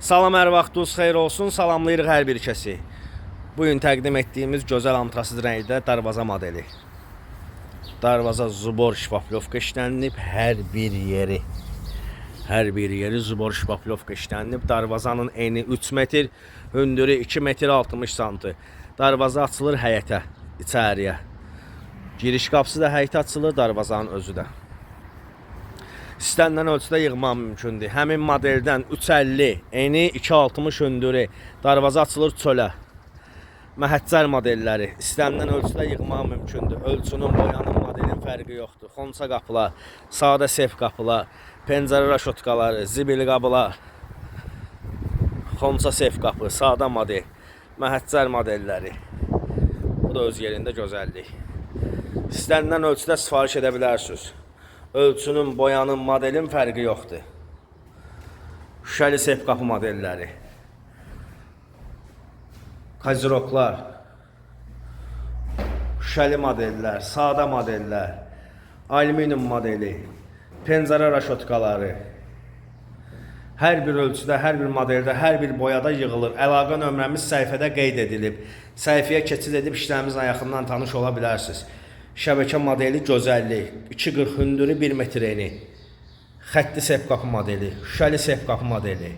Salam, hər vaxtınız xeyir olsun. Salamlayırıq hər bir kəsi. Bugün təqdim etdiyimiz gözəl antrasit rəngdə darvaza modeli. Darvaza zubor şpaplovka işlənilib, hər bir yeri zubor şpaplovka işlənilib. Darvazanın eni 3 metr, hündürü 2 metr 60 santı. Darvaza açılır həyətə, içəriyə. Giriş qapısı da həyətə açılır, darvazanın özü də. İstənilən ölçüdə yığmaq mümkündür. Həmin modeldən 350, eni 260 hündürü, darvaza açılır çölə. Məhəccər modelləri istənilən ölçüdə yığmaq mümkündür. Ölçünün, boyanın, modelin fərqi yoxdur. Xonça qapılar, sadə sef qapılar, pəncərə raşotkaları, zibil qapılar, xonça sef qapı, sadə model, məhəccər modelləri. Bu da öz yerində gözəllik. İstənilən ölçüdə sifariş edə bilərsiniz. Ölçünün, boyanın, modelin fərqi yoxdur. Şüşəli sef qapı modelləri. Kaziroklar. Şüşəli modellər, sadə modellər. Alüminium modeli. Pəncərə raşotkaları. Hər bir ölçüdə, hər bir modeldə, hər bir boyada yığılır. Əlaqə nömrəmiz səhifədə qeyd edilib. Səhifəyə keçid edib işlərimizlə yaxından tanış ola bilərsiniz. Şəbəkə modeli gözəllik, 2.40 hündürü 1 metr eni, xəttli sef qapı modeli, şüşəli sef qapı modeli.